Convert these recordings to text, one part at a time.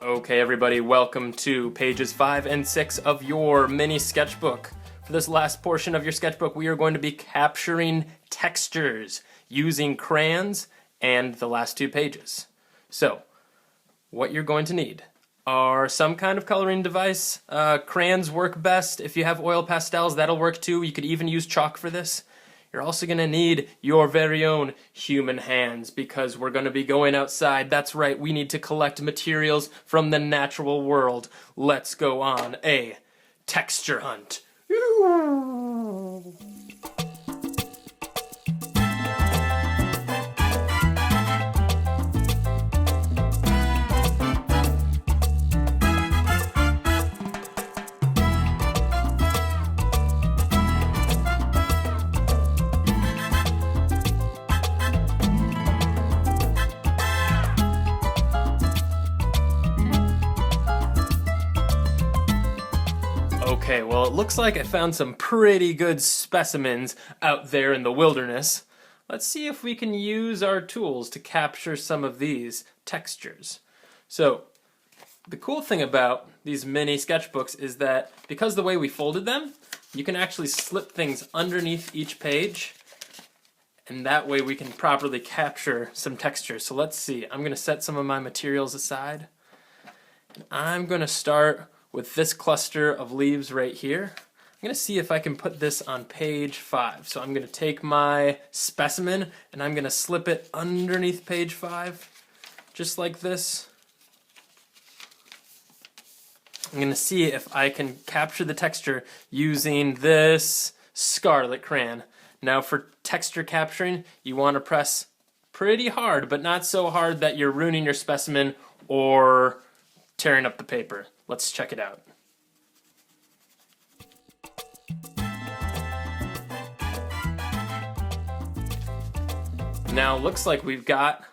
Okay everybody, welcome to pages 5 and 6 of your mini sketchbook. For this last portion of your sketchbook, we are going to be capturing textures using crayons and the last 2 pages. So, what you're going to need are some kind of coloring device. Crayons work best. If you have oil pastels, that'll work too. You could even use chalk for this. You're also going to need your very own human hands because we're going to be going outside. That's right, we need to collect materials from the natural world. Let's go on a texture hunt. Okay, well it looks like I found some pretty good specimens out there in the wilderness. Let's see if we can use our tools to capture some of these textures. So, the cool thing about these mini sketchbooks is that because the way we folded them, you can actually slip things underneath each page, and that way we can properly capture some texture. So let's see, I'm going to set some of my materials aside. I'm going to start with this cluster of leaves right here. I'm going to see if I can put this on page 5. So I'm going to take my specimen and I'm going to slip it underneath page 5, just like this. I'm going to see if I can capture the texture using this scarlet crayon. Now for texture capturing, you want to press pretty hard, but not so hard that you're ruining your specimen or tearing up the paper. Let's check it out. Now, looks like we've got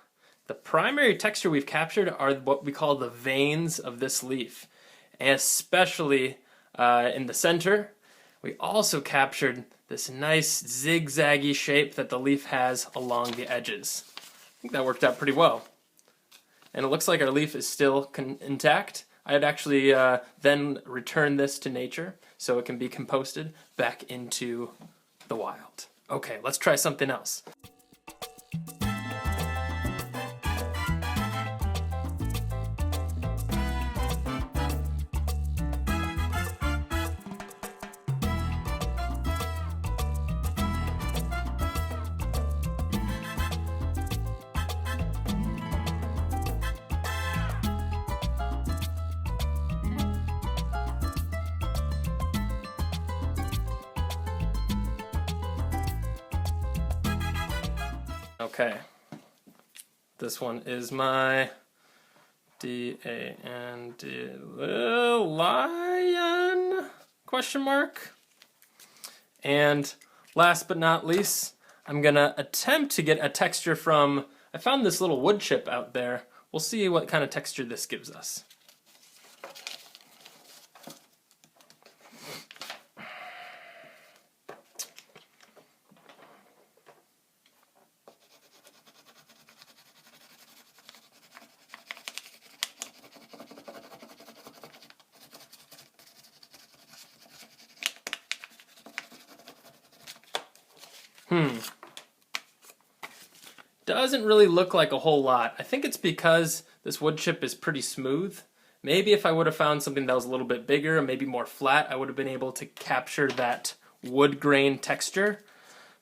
the primary texture we've captured are what we call the veins of this leaf, and especially in the center. We also captured this nice zigzaggy shape that the leaf has along the edges. I think that worked out pretty well. And it looks like our leaf is still intact. I'd actually then return this to nature so it can be composted back into the wild. Okay, let's try something else. Okay, this one is my D-A-N-D lion, question mark. And last but not least, I'm gonna attempt to get a texture from, I found this little wood chip out there. We'll see what kind of texture this gives us. Doesn't really look like a whole lot. I think it's because this wood chip is pretty smooth. Maybe if I would have found something that was a little bit bigger and maybe more flat, I would have been able to capture that wood grain texture.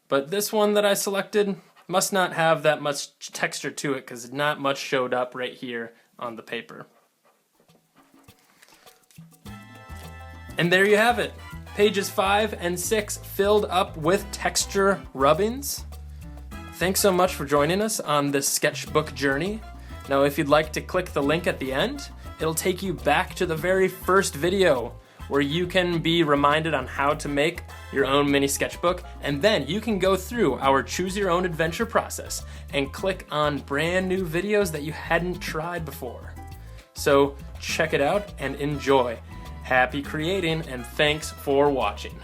But this one that I selected must not have that much texture to it because not much showed up right here on the paper. And there you have it. Pages 5 and 6 filled up with texture rubbings. Thanks so much for joining us on this sketchbook journey. Now if you'd like to click the link at the end, it'll take you back to the very first video where you can be reminded on how to make your own mini sketchbook, and then you can go through our choose your own adventure process and click on brand new videos that you hadn't tried before. So check it out and enjoy. Happy creating and thanks for watching.